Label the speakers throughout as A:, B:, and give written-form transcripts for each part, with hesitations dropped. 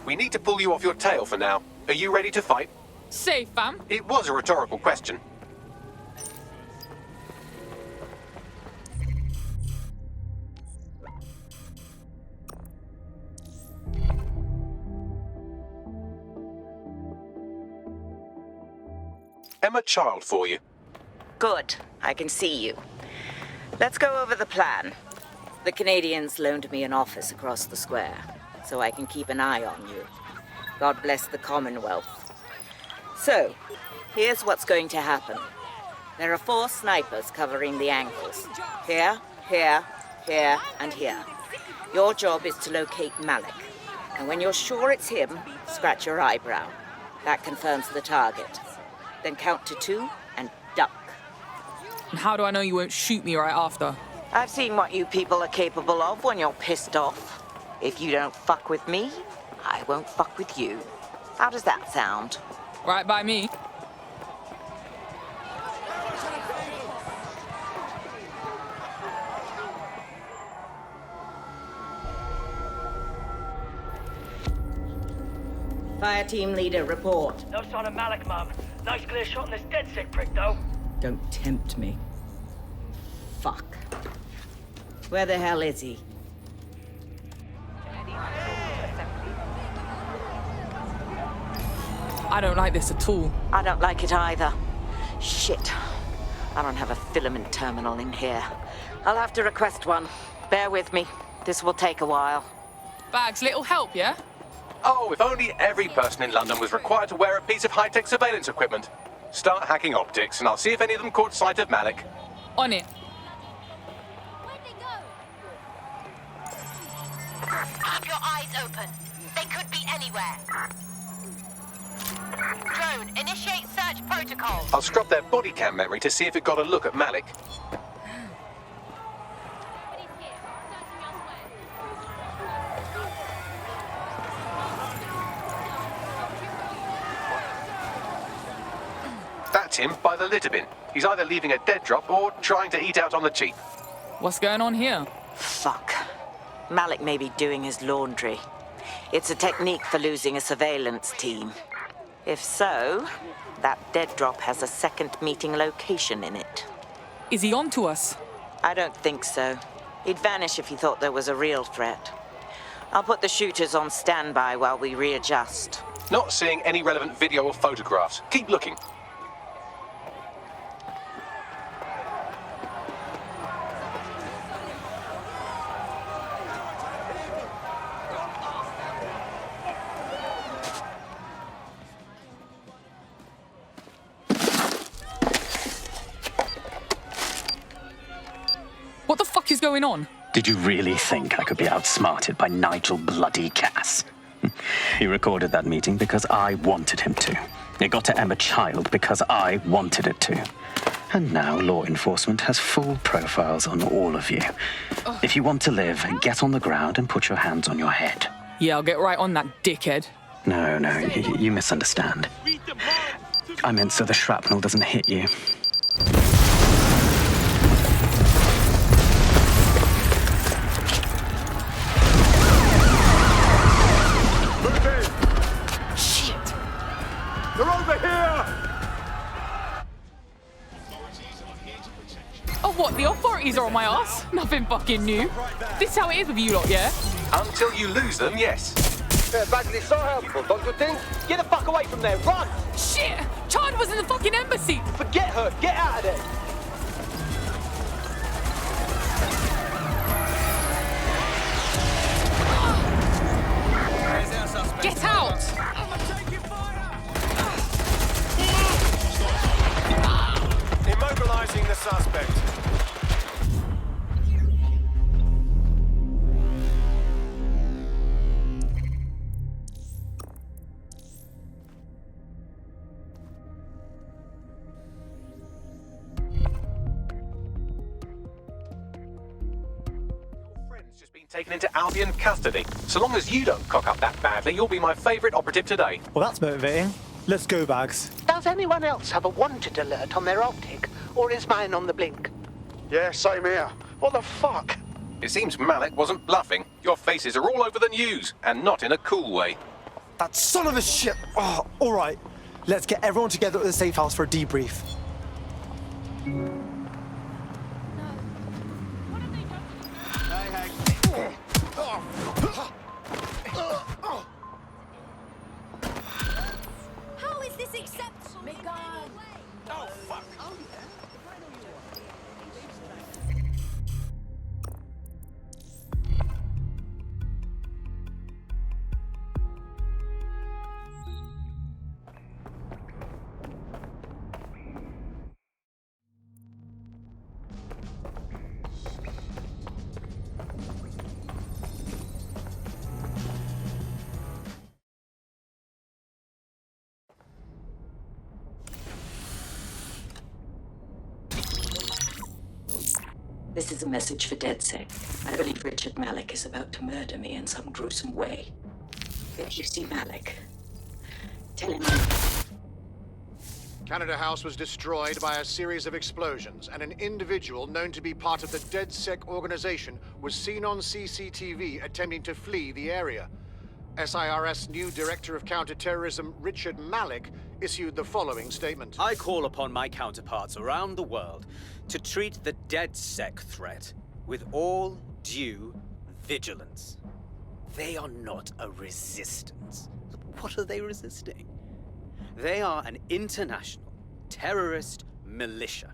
A: We need to pull you off your tail for now. Are you ready to fight?
B: Say, fam.
A: It was a rhetorical question. Emma Child for you.
C: Good. I can see you. Let's go over the plan. The Canadians loaned me an office across the square, so I can keep an eye on you. God bless the Commonwealth. So, here's what's going to happen. There are 4 snipers covering the angles. Here, here, here, and here. Your job is to locate Malik. And when you're sure it's him, scratch your eyebrow. That confirms the target. Then count to 2 and duck.
B: And how do I know you won't shoot me right after?
C: I've seen what you people are capable of when you're pissed off. If you don't fuck with me, I won't fuck with you. How does that sound?
B: Right by me.
C: Fire team leader, report.
D: No sign of Malik, Mum. Nice clear shot on this dead sick prick, though.
C: Don't tempt me. Fuck. Where the hell is he?
B: I don't like this at all.
C: I don't like it either. Shit. I don't have a filament terminal in here. I'll have to request one. Bear with me. This will take a while.
B: Bags, little help, yeah?
A: Oh, if only every person in London was required to wear a piece of high-tech surveillance equipment. Start hacking optics, and I'll see if any of them caught sight of Malik.
B: On it.
E: Keep your eyes open. They could be anywhere. Drone, initiate search protocol.
A: I'll scrub their body cam memory to see if it got a look at Malik. That's him by the litter bin. He's either leaving a dead drop or trying to eat out on the cheap.
B: What's going on here?
C: Fuck. Malik may be doing his laundry. It's a technique for losing a surveillance team. If so, that dead drop has a second meeting location in it.
B: Is he on to us?
C: I don't think so. He'd vanish if he thought there was a real threat. I'll put the shooters on standby while we readjust.
A: Not seeing any relevant video or photographs. Keep looking.
B: What the fuck is going on?
F: Did you really think I could be outsmarted by Nigel bloody Cass? He recorded that meeting because I wanted him to. It got to Emma Child because I wanted it to. And now law enforcement has full profiles on all of you. If you want to live, get on the ground and put your hands on your head.
B: Yeah, I'll get right on that dickhead.
F: No, you misunderstand. I meant so the shrapnel doesn't hit you.
B: Oh, what? The authorities are on my ass? Nothing fucking new. This is how it is with you lot, yeah?
A: Until you lose them, yes.
D: Yeah, Bagley's so helpful, don't you think? Get the fuck away from there, run!
B: Shit! Chard was in the fucking embassy!
D: Forget her, get out of there!
B: Get out!
G: Immobilizing the suspect.
A: Just been taken into Albion custody. So long as you don't cock up that badly, you'll be my favourite operative today.
H: Well, that's motivating. Let's go, Bags.
I: Does anyone else have a wanted alert on their optic, or is mine on the blink?
G: Yeah, same here. What the fuck?
A: It seems Malik wasn't bluffing. Your faces are all over the news, and not in a cool way.
H: That son of a shit! Oh, all right. Let's get everyone together at the safe house for a debrief.
E: How is this acceptable?
A: Oh, fuck.
C: This is a message for DedSec. I believe Richard Malik is about to murder me in some gruesome way. If you see Malik, tell him
G: Canada House was destroyed by a series of explosions, and an individual known to be part of the DedSec organization was seen on CCTV attempting to flee the area. SIRS new Director of Counterterrorism, Richard Malik, issued the following statement.
J: I call upon my counterparts around the world to treat the DedSec threat with all due vigilance. They are not a resistance. What are they resisting? They are an international terrorist militia.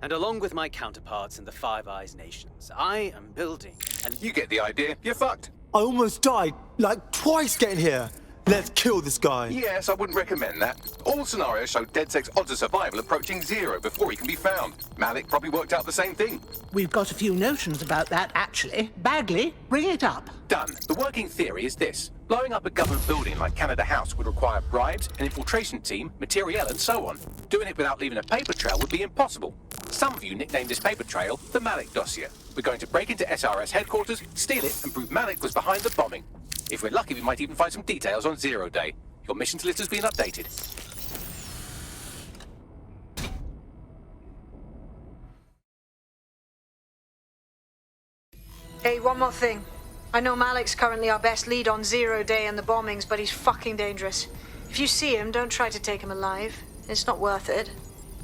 J: And along with my counterparts in the Five Eyes nations, I am building an...
A: You get the idea. You're fucked.
H: I almost died, like twice getting here. Let's kill this guy.
A: Yes, I wouldn't recommend that. All scenarios show DedSec's odds of survival approaching 0 before he can be found. Malik probably worked out the same thing.
I: We've got a few notions about that, actually. Bagley, bring it up.
A: Done. The working theory is this. Blowing up a government building like Canada House would require bribes, an infiltration team, materiel, and so on. Doing it without leaving a paper trail would be impossible. Some of you nicknamed this paper trail the Malik dossier. We're going to break into SRS headquarters, steal it, and prove Malik was behind the bombing. If we're lucky, we might even find some details on 0 Day. Your missions list has been updated.
K: Hey, one more thing. I know Malik's currently our best lead on 0 Day and the bombings, but he's fucking dangerous. If you see him, don't try to take him alive. It's not worth it.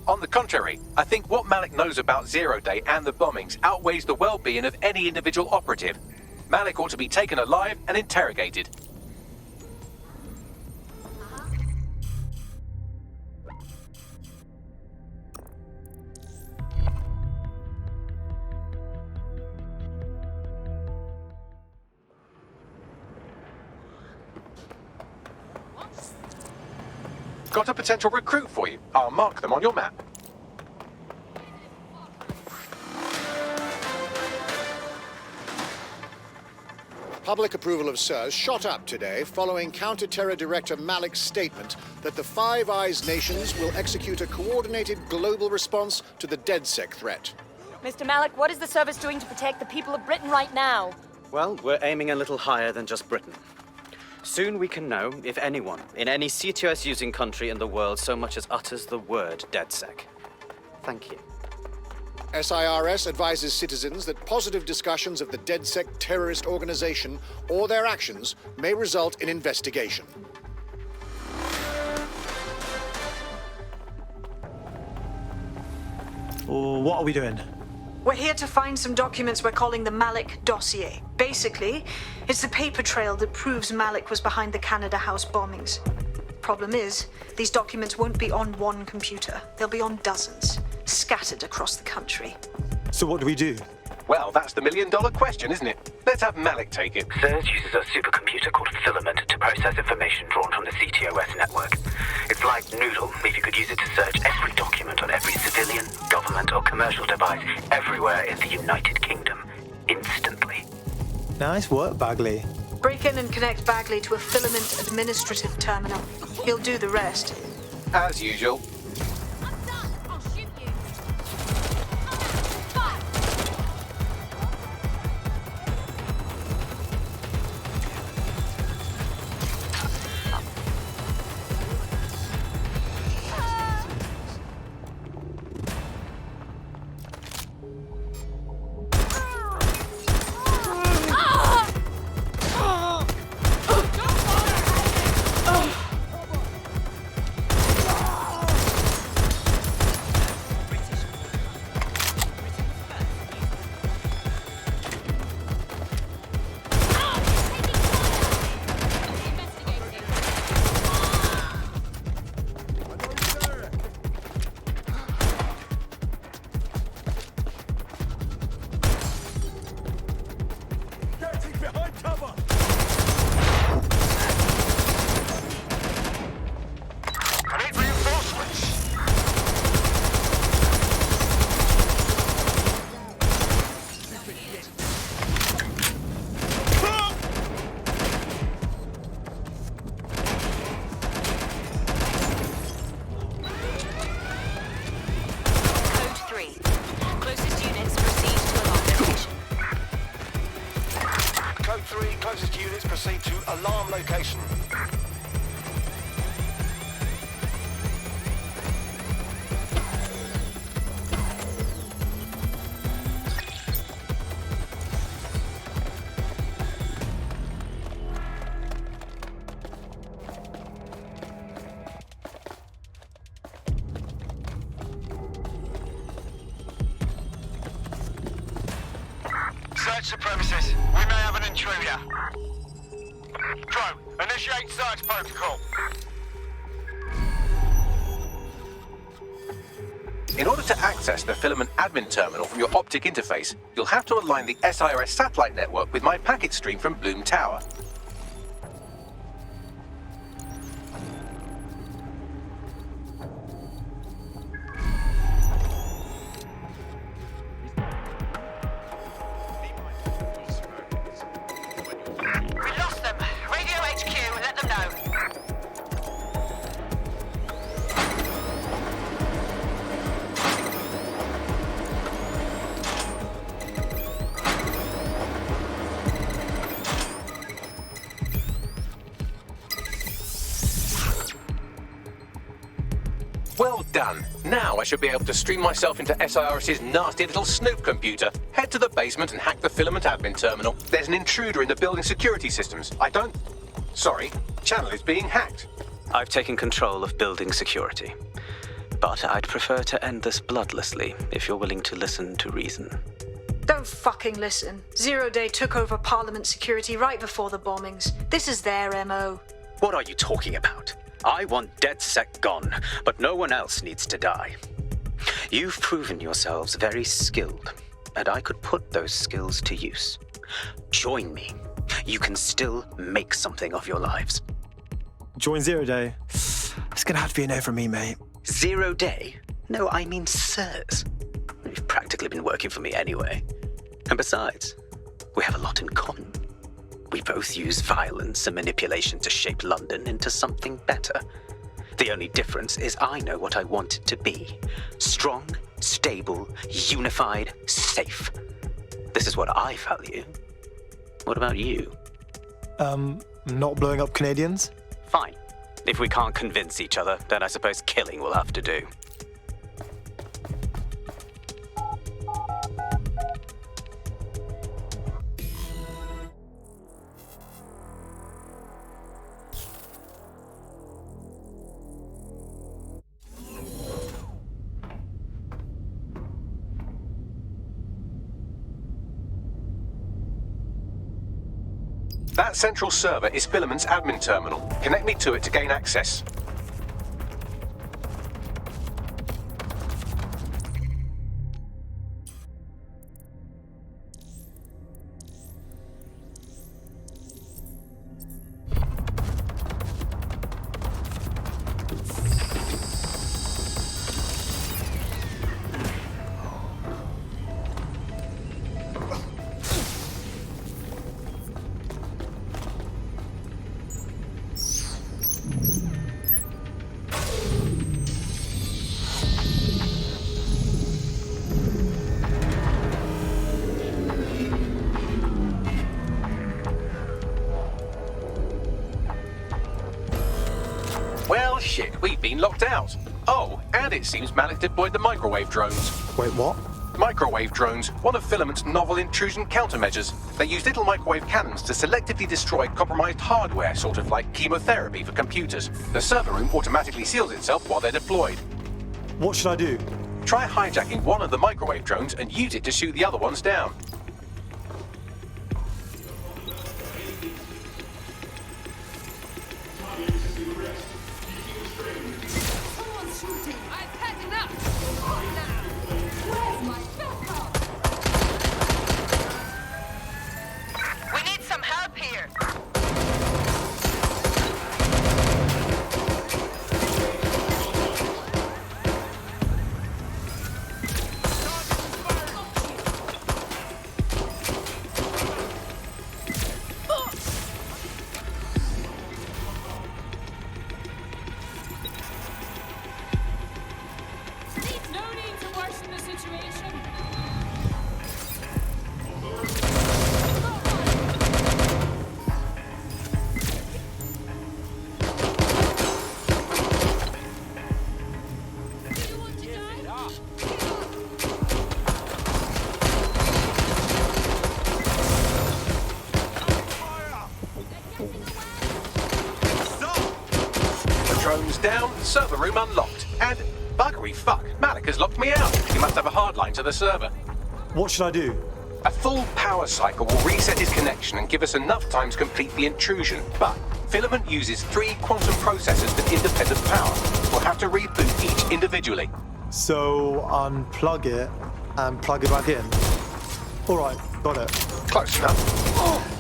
A: On the contrary, I think what Malik knows about 0 Day and the bombings outweighs the well-being of any individual operative. Malik ought to be taken alive and interrogated. Got a potential recruit for you. I'll mark them on your map.
G: Public approval of SIRS shot up today following Counter-Terror Director Malik's statement that the Five Eyes nations will execute a coordinated global response to the DedSec threat.
E: Mr. Malik, what is the service doing to protect the people of Britain right now?
J: Well, we're aiming a little higher than just Britain. Soon we can know if anyone in any CTOS-using country in the world so much as utters the word DedSec. Thank you.
G: SIRS advises citizens that positive discussions of the DedSec terrorist organization or their actions may result in investigation.
H: What are we doing?
K: We're here to find some documents we're calling the Malik dossier. Basically, it's the paper trail that proves Malik was behind the Canada House bombings. Problem is, these documents won't be on one computer. They'll be on dozens, scattered across the country.
H: So what do we do?
A: Well, that's the million-dollar question, isn't it? Let's have Malik take it.
F: SIRS uses a supercomputer called Filament to process information drawn from the CTOS network. It's like Noodle, if you could use it to search every document on every civilian, government, or commercial device everywhere in the United Kingdom, instantly.
H: Nice work, Bagley.
K: Break in and connect Bagley to a Filament administrative terminal. He'll do the rest.
A: As usual.
L: Code 3, closest units proceed to alarm location.
M: Search the premises. We may have an intruder. Drone, initiate search protocol.
A: In order to access the filament admin terminal from your optic interface, you'll have to align the SIRS satellite network with my packet stream from Bloom Tower.
E: We lost them. Radio HQ, let them know.
A: Well done. Now I should be able to stream myself into SIRS's nasty little snoop computer, head to the basement and hack the filament admin terminal. There's an intruder in the building security systems. Sorry, channel is being hacked.
F: I've taken control of building security. But I'd prefer to end this bloodlessly, if you're willing to listen to reason.
K: Don't fucking listen. Zero Day took over Parliament security right before the bombings. This is their MO.
F: What are you talking about? I want DedSec gone, but no one else needs to die. You've proven yourselves very skilled, and I could put those skills to use. Join me. You can still make something of your lives.
H: Join Zero Day. It's gonna have to be a no from me, mate.
F: 0 Day? No, I mean sirs. You've practically been working for me anyway. And besides, we have a lot in common. We both use violence and manipulation to shape London into something better. The only difference is I know what I want it to be. Strong, stable, unified, safe. This is what I value. What about you?
H: Not blowing up Canadians?
F: Fine. If we can't convince each other, then I suppose killing will have to do.
A: That central server is Filament's admin terminal. Connect me to it to gain access. Well, shit, we've been locked out. Oh, and it seems Malik deployed the microwave drones.
H: Wait, what?
A: Microwave drones, one of Filament's novel intrusion countermeasures. They use little microwave cannons to selectively destroy compromised hardware, sort of like chemotherapy for computers. The server room automatically seals itself while they're deployed.
H: What should I do?
A: Try hijacking one of the microwave drones and use it to shoot the other ones down.
E: We need some help here.
A: drones down, server room unlocked, and buggery fuck, Malik has locked me out. He must have a hard line to the server.
H: What should I do?
A: A full power cycle will reset his connection and give us enough time to complete the intrusion, but Filament uses 3 quantum processors with independent power. We'll have to reboot each individually.
H: So unplug it and plug it back in. All right, got it.
A: Close enough. Oh.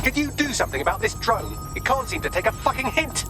A: Could you do something about this drone? It can't seem to take a fucking hint.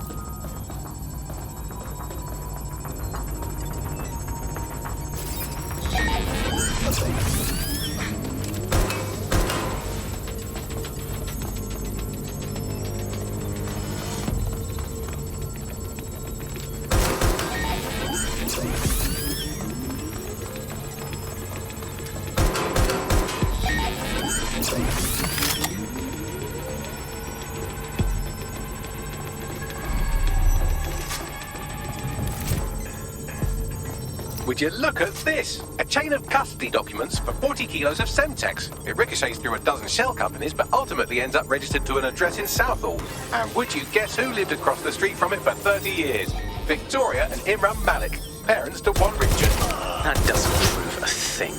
A: Would you look at this? A chain of custody documents for 40 kilos of Semtex. It ricochets through a dozen shell companies, but ultimately ends up registered to an address in Southall. And would you guess who lived across the street from it for 30 years? Victoria and Imran Malik, parents to one Richard.
F: That doesn't prove a thing.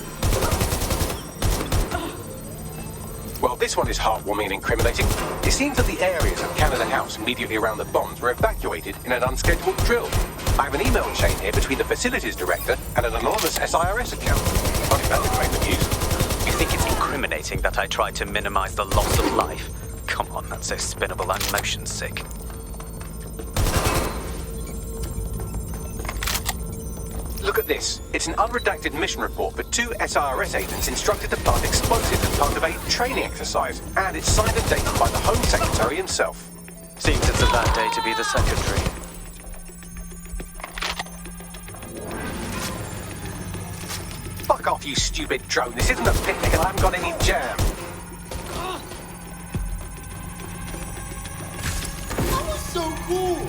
A: Well, this one is heartwarming and incriminating. It seems that the areas of Canada House immediately around the bombs were evacuated in an unscheduled drill. I have an email chain here between the facilities director and an anonymous SIRS account. Funny that didn't make the news.
F: You think it's incriminating that I tried to minimize the loss of life? Come on, that's so spinnable and motion sick.
A: Look at this. It's an unredacted mission report for 2 SIRS agents instructed to plant explosives as part of a training exercise. And it's signed and dated by the Home Secretary himself.
F: Seems it's a bad day to be the secretary.
A: Fuck off, you stupid drone. This isn't a picnic and I haven't got any jam.
N: That was so cool!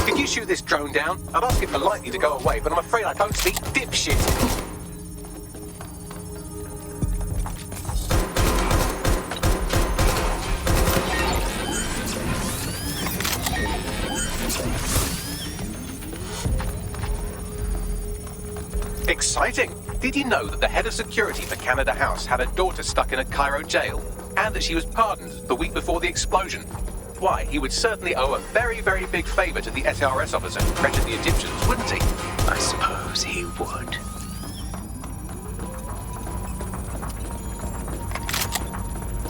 A: Could you shoot this drone down? I'd ask it politely to go away, but I'm afraid I don't speak dipshit. Exciting! Did you know that the head of security for Canada House had a daughter stuck in a Cairo jail? And that she was pardoned the week before the explosion? Why, he would certainly owe a very, very big favor to the SRS officer who pressured the Egyptians, wouldn't he?
F: I suppose he would.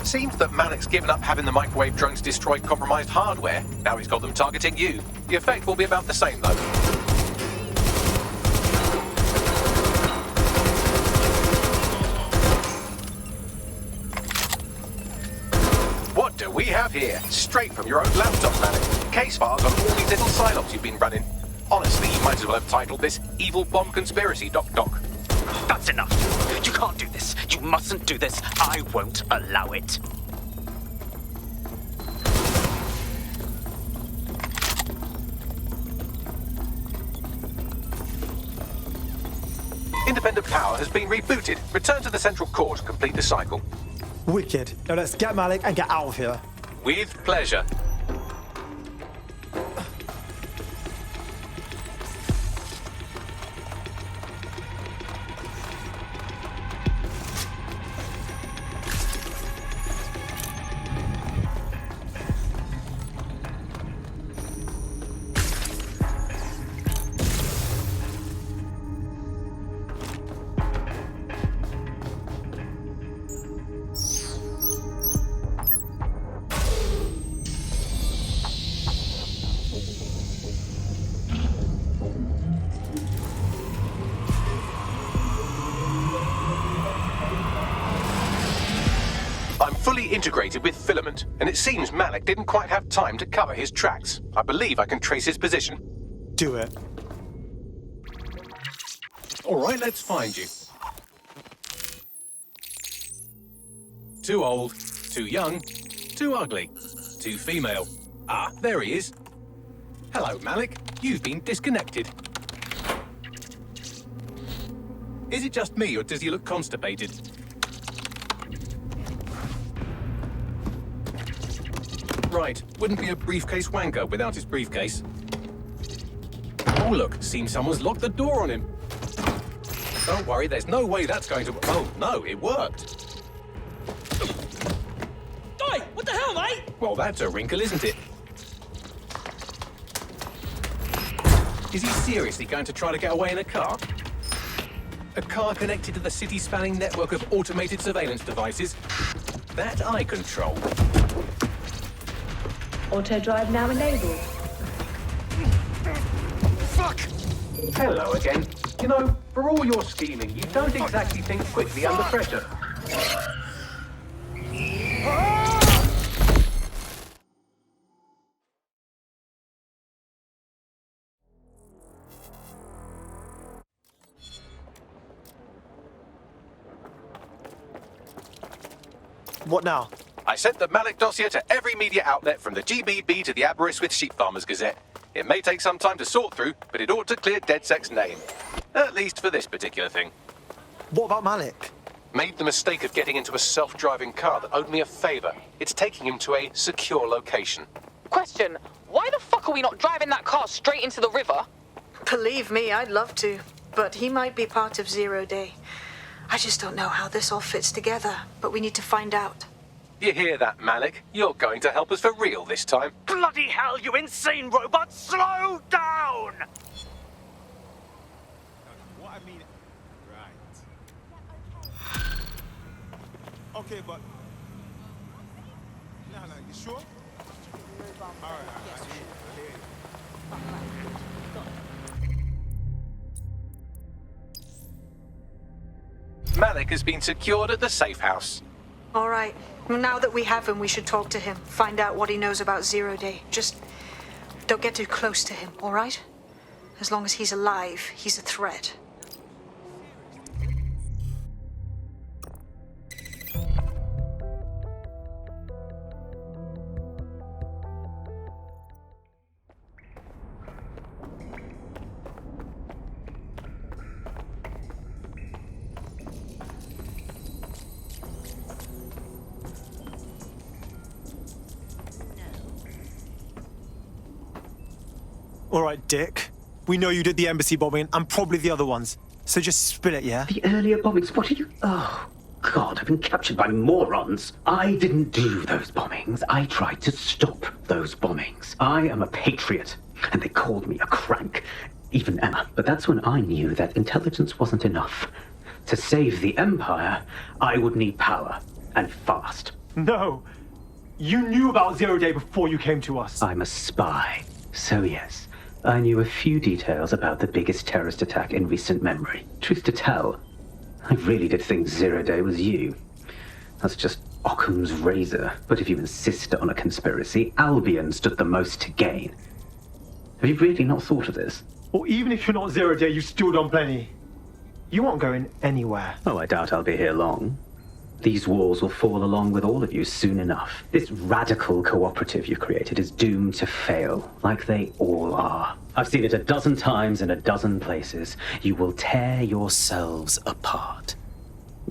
A: Seems that Malik's given up having the microwave drones destroy compromised hardware. Now he's got them targeting you. The effect will be about the same, though. What do we have here? Straight from your own laptop, Malik. Case files on all these little psyops you've been running. Honestly, you might as well have titled this Evil Bomb Conspiracy, Doc.
F: That's enough. You can't do this. You mustn't do this. I won't allow it.
A: Independent power has been rebooted. Return to the central core to complete the cycle.
H: Wicked. Now let's get Malik and get out of here.
A: With pleasure. I'm fully integrated with Filament, and it seems Malik didn't quite have time to cover his tracks. I believe I can trace his position.
H: Do it.
A: All right, let's find you. Too old, too young, too ugly, too female. Ah, there he is. Hello, Malik. You've been disconnected. Is it just me, or does he look constipated? Right, wouldn't be a briefcase wanker without his briefcase. Oh look, seems someone's locked the door on him. Don't worry, there's no way that's going to... Oh, no, it worked.
O: Oi, what the hell, mate?
A: Well, that's a wrinkle, isn't it? Is he seriously going to try to get away in a car? A car connected to the city-spanning network of automated surveillance devices? That I control.
P: Auto drive now enabled.
A: Fuck! Hello again. You know, for all your scheming, you don't exactly think quickly under pressure.
H: What now?
A: I sent the Malik dossier to every media outlet from the GBB to the Aberystwyth Sheep Farmers Gazette. It may take some time to sort through, but it ought to clear DedSec's name. At least for this particular thing.
H: What about Malik?
A: Made the mistake of getting into a self-driving car that owed me a favor. It's taking him to a secure location.
B: Question, why the fuck are we not driving that car straight into the river?
K: Believe me, I'd love to. But he might be part of Zero Day. I just don't know how this all fits together, but we need to find out.
A: You hear that, Malik? You're going to help us for real this time.
O: Bloody hell, you insane robot! Slow down!
Q: What I mean... Right. Okay, but... No, you sure? Alright, I hear you.
A: Malik has been secured at the safe house.
K: All right. Well, now that we have him, we should talk to him. Find out what he knows about Zero Day. Just don't get too close to him, all right? As long as he's alive, he's a threat.
H: All right, Dick. We know you did the embassy bombing and probably the other ones. So just spill it, yeah?
F: The earlier bombings, what are you... Oh, God, I've been captured by morons. I didn't do those bombings. I tried to stop those bombings. I am a patriot, and they called me a crank. Even Emma. But that's when I knew that intelligence wasn't enough. To save the Empire, I would need power, and fast.
R: No. You knew about Zero Day before you came to us.
F: I'm a spy, so yes. I knew a few details about the biggest terrorist attack in recent memory. Truth to tell, I really did think Zero Day was you. That's just Occam's razor. But if you insist on a conspiracy, Albion stood the most to gain. Have you really not thought of this?
R: Or even if you're not Zero Day, you've still done plenty. You aren't going anywhere.
F: Oh, I doubt I'll be here long. These walls will fall along with all of you soon enough. This radical cooperative you've created is doomed to fail, like they all are. I've seen it a dozen times in a dozen places. You will tear yourselves apart.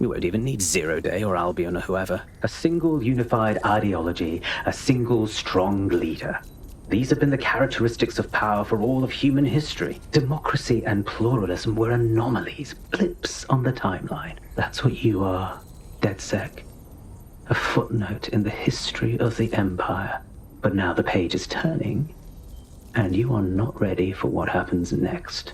F: You won't even need Zero Day or Albion or whoever. A single unified ideology, a single strong leader. These have been the characteristics of power for all of human history. Democracy and pluralism were anomalies, blips on the timeline. That's what you are. DedSec, a footnote in the history of the Empire. But now the page is turning, and you are not ready for what happens next.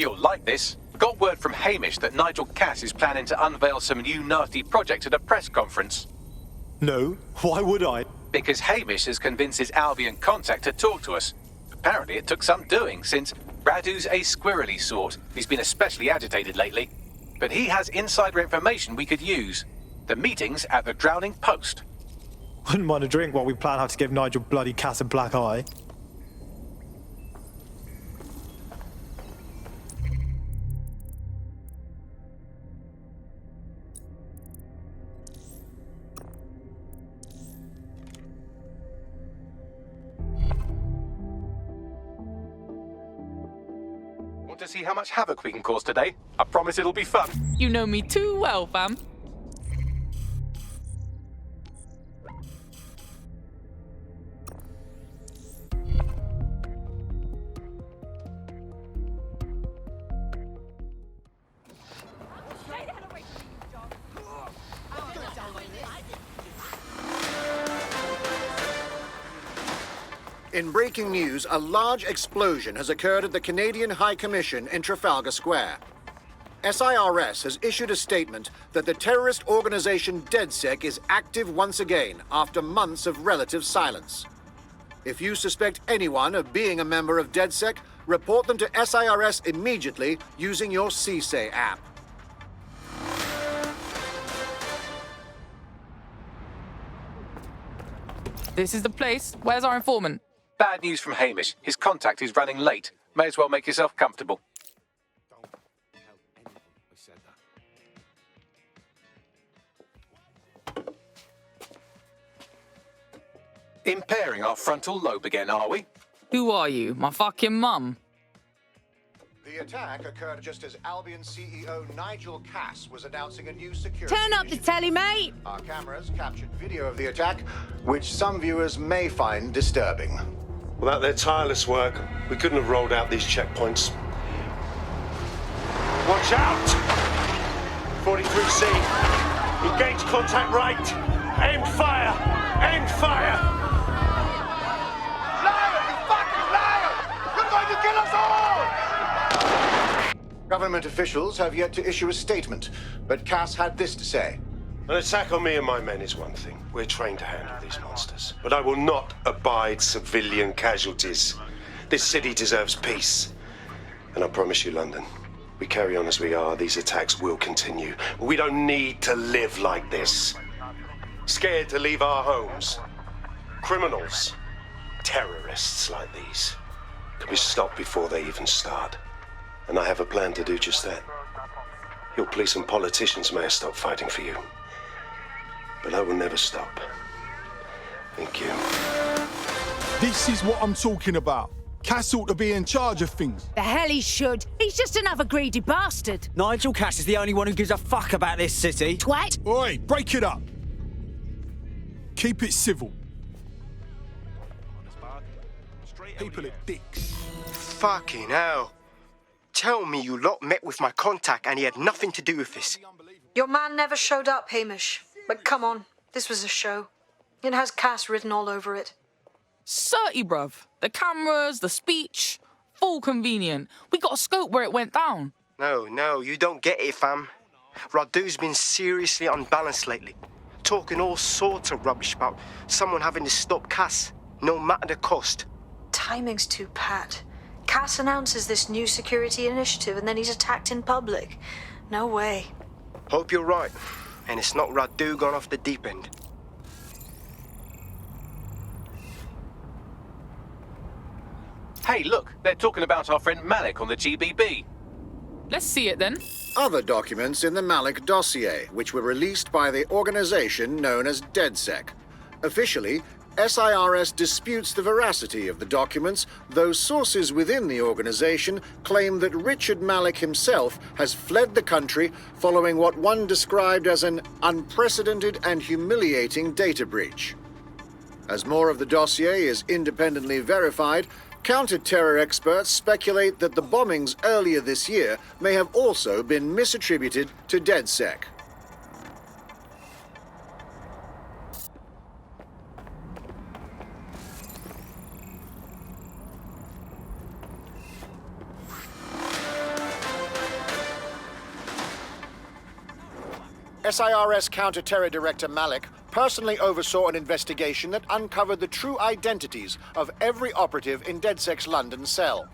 A: You'll like this. Got word from Hamish that Nigel Cass is planning to unveil some new nasty project at a press conference.
H: No, why would I?
A: Because Hamish has convinced his Albion contact to talk to us. Apparently it took some doing, since Radu's a squirrely sort. He's been especially agitated lately. But he has insider information we could use. The meeting's at the Drowning Post.
H: Wouldn't mind a drink while we plan how to give Nigel bloody Cass a black eye.
A: Want to see how much havoc we can cause today? I promise it'll be fun.
B: You know me too well, fam.
G: In breaking news, a large explosion has occurred at the Canadian High Commission in Trafalgar Square. SIRS has issued a statement that the terrorist organization DedSec is active once again after months of relative silence. If you suspect anyone of being a member of DedSec, report them to SIRS immediately using your CSAY app.
B: This is the place. Where's our informant?
A: Bad news from Hamish. His contact is running late. May as well make yourself comfortable. Impairing our frontal lobe again, are we?
B: Who are you? My fucking mum?
G: The attack occurred just as Albion CEO Nigel Cass was announcing a new security
S: Turn up the telly, mate!
G: Our cameras captured video of the attack, which some viewers may find disturbing.
L: Without their tireless work, we couldn't have rolled out these checkpoints. Watch out! 43C. Engage contact right. Aimed fire. Aimed fire.
M: Liar! You fucking liar! You're going to kill us all!
G: Government officials have yet to issue a statement, but Cass had this to say.
L: An attack on me and my men is one thing. We're trained to handle these monsters. But I will not abide civilian casualties. This city deserves peace. And I promise you, London, we carry on as we are, these attacks will continue. We don't need to live like this. Scared to leave our homes. Criminals, terrorists like these, can be stopped before they even start. And I have a plan to do just that. Your police and politicians may have stopped fighting for you. But I will never stop. Thank you.
N: This is what I'm talking about. Cass ought to be in charge of things.
S: The hell he should. He's just another greedy bastard.
O: Nigel Cass is the only one who gives a fuck about this city.
S: Twat!
N: Oi, break it up. Keep it civil. People are dicks.
T: Fucking hell. Tell me you lot met with my contact and he had nothing to do with this.
K: Your man never showed up, Hamish. But come on, this was a show. It has Cass written all over it.
B: Certy, bruv. The cameras, the speech, full convenient. We got a scope where it went down.
T: No, you don't get it, fam. Radu's been seriously unbalanced lately. Talking all sorts of rubbish about someone having to stop Cass, no matter the cost.
K: Timing's too pat. Cass announces this new security initiative and then he's attacked in public. No way.
T: Hope you're right. And it's not Radu gone off the deep end.
A: Hey, look, they're talking about our friend Malik on the GBB.
B: Let's see it then.
G: Other documents in the Malik dossier, which were released by the organization known as DedSec. Officially, SIRS disputes the veracity of the documents, though sources within the organization claim that Richard Malik himself has fled the country following what one described as an unprecedented and humiliating data breach. As more of the dossier is independently verified, counter-terror experts speculate that the bombings earlier this year may have also been misattributed to DedSec. SIRS Counter-Terror Director Malik personally oversaw an investigation that uncovered the true identities of every operative in DedSec's London cell.